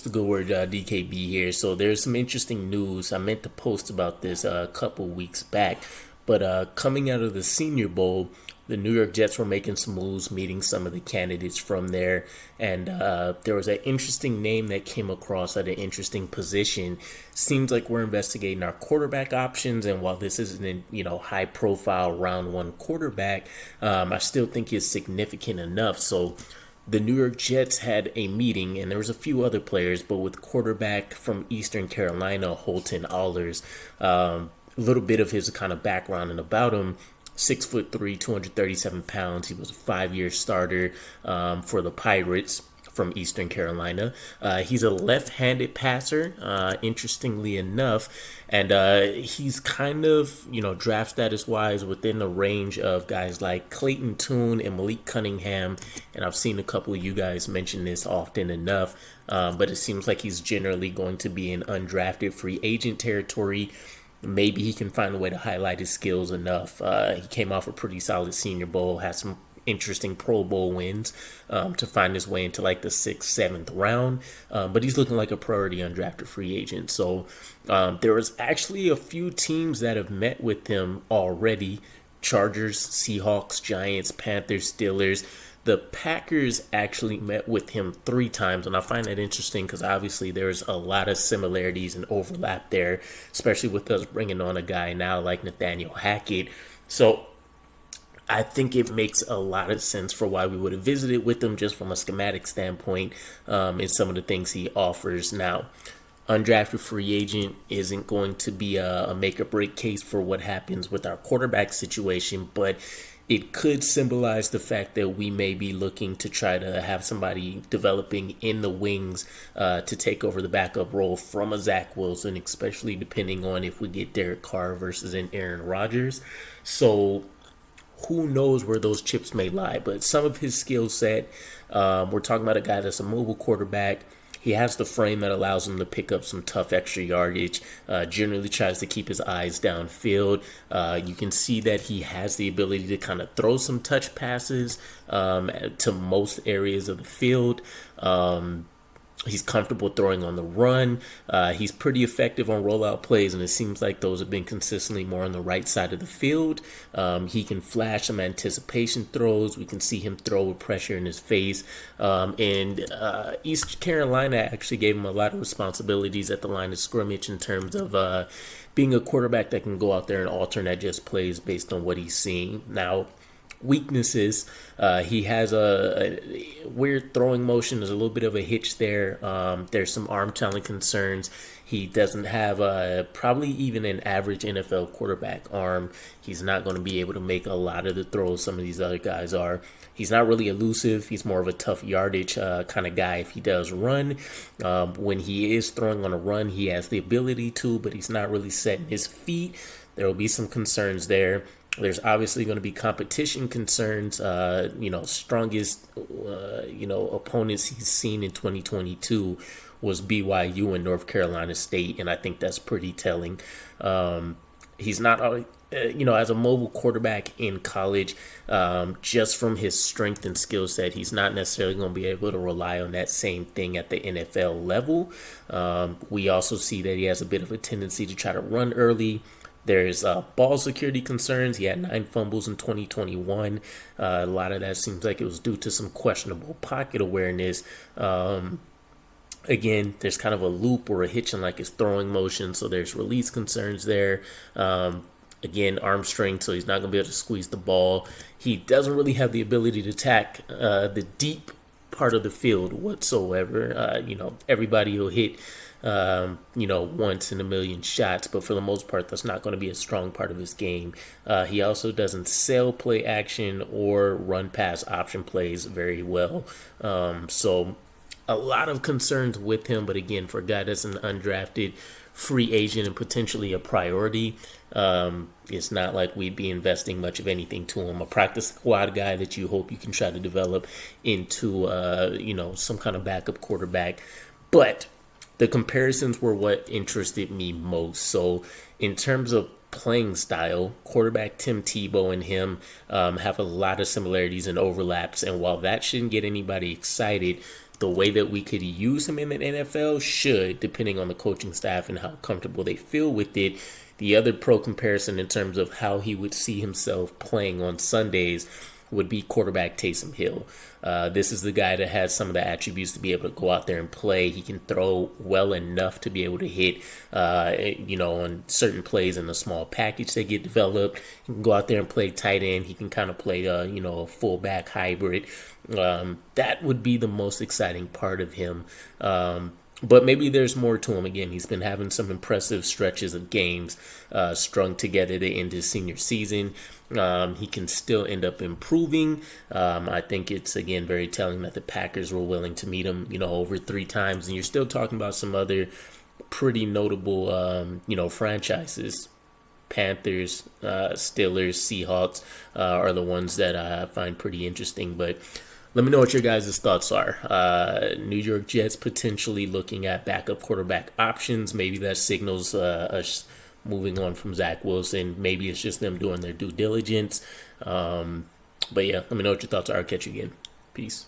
the good word, DKB here. So there's some interesting news. I meant to post about this a couple weeks back, but coming out of the Senior Bowl, the New York Jets were making some moves, meeting some of the candidates from there, and there was an interesting name that came across at an interesting position. Seems like we're investigating our quarterback options, and while this isn't high profile round one quarterback, I still think it's significant enough. So the New York Jets had a meeting, and there was a few other players, but with quarterback from Eastern Carolina, Holton Ahlers. A little bit of his kind of background and about him. 6'3", 237 pounds. He was a 5-year starter for the Pirates from Eastern Carolina. He's a left-handed passer, interestingly enough, and he's kind of, draft status-wise within the range of guys like Clayton Tune and Malik Cunningham, and I've seen a couple of you guys mention this often enough, but it seems like he's generally going to be in undrafted free agent territory. Maybe he can find a way to highlight his skills enough. He came off a pretty solid Senior Bowl, had some interesting Pro Bowl wins to find his way into like the 6th, 7th round. But he's looking like a priority undrafted free agent. So there was actually a few teams that have met with him already. Chargers, Seahawks, Giants, Panthers, Steelers. The Packers actually met with him 3 times, and I find that interesting because obviously there's a lot of similarities and overlap there, especially with us bringing on a guy now like Nathaniel Hackett. So I think it makes a lot of sense for why we would have visited with him just from a schematic standpoint and some of the things he offers. Now, undrafted free agent isn't going to be a make or break case for what happens with our quarterback situation, but it could symbolize the fact that we may be looking to try to have somebody developing in the wings to take over the backup role from a Zach Wilson, especially depending on if we get Derek Carr versus an Aaron Rodgers. So who knows where those chips may lie, but some of his skill set, we're talking about a guy that's a mobile quarterback. He has the frame that allows him to pick up some tough extra yardage, generally tries to keep his eyes downfield. You can see that he has the ability to kind of throw some touch passes to most areas of the field. He's comfortable throwing on the run. He's pretty effective on rollout plays, and it seems like those have been consistently more on the right side of the field. He can flash some anticipation throws. We can see him throw with pressure in his face. And East Carolina actually gave him a lot of responsibilities at the line of scrimmage in terms of being a quarterback that can go out there and alternate just plays based on what he's seeing. Now, weaknesses, he has a weird throwing motion. There's a little bit of a hitch there. There's some arm talent concerns. He doesn't have probably even an average NFL quarterback arm. He's not going to be able to make a lot of the throws some of these other guys are. He's not really elusive. He's more of a tough yardage kind of guy if he does run. When he is throwing on a run, he has the ability to, but he's not really setting his feet. There will be some concerns there. There's obviously going to be competition concerns. Strongest, opponents he's seen in 2022 was BYU and North Carolina State, and I think that's pretty telling. He's not, as a mobile quarterback in college, just from his strength and skill set, he's not necessarily going to be able to rely on that same thing at the NFL level. We also see that he has a bit of a tendency to try to run early. There's ball security concerns. He had 9 fumbles in 2021. A lot of that seems like it was due to some questionable pocket awareness. Again, there's kind of a loop or a hitch in like his throwing motion, so there's release concerns there. Again, arm strength, so he's not going to be able to squeeze the ball. He doesn't really have the ability to attack the deep part of the field whatsoever. Everybody will hit once in a million shots, but for the most part, that's not going to be a strong part of his game. He also doesn't sell play action or run pass option plays very well. So a lot of concerns with him, but again, for a guy that's an undrafted free agent and potentially a priority, it's not like we'd be investing much of anything to him. A practice squad guy that you hope you can try to develop into, some kind of backup quarterback. But the comparisons were what interested me most. So in terms of playing style, quarterback Tim Tebow and him have a lot of similarities and overlaps. And while that shouldn't get anybody excited, the way that we could use him in the NFL should, depending on the coaching staff and how comfortable they feel with it. The other pro comparison in terms of how he would see himself playing on Sundays would be quarterback Taysom Hill. This is the guy that has some of the attributes to be able to go out there and play. He can throw well enough to be able to hit, on certain plays in a small package that get developed. He can go out there and play tight end. He can kind of play, a fullback hybrid. That would be the most exciting part of him. But maybe there's more to him. Again, he's been having some impressive stretches of games strung together to end his senior season. He can still end up improving. I think it's, again, very telling that the Packers were willing to meet him, over 3 times. And you're still talking about some other pretty notable, franchises. Panthers, Steelers, Seahawks are the ones that I find pretty interesting. But let me know what your guys' thoughts are. New York Jets potentially looking at backup quarterback options. Maybe that signals us moving on from Zach Wilson. Maybe it's just them doing their due diligence. But yeah, let me know what your thoughts are. I'll catch you again. Peace.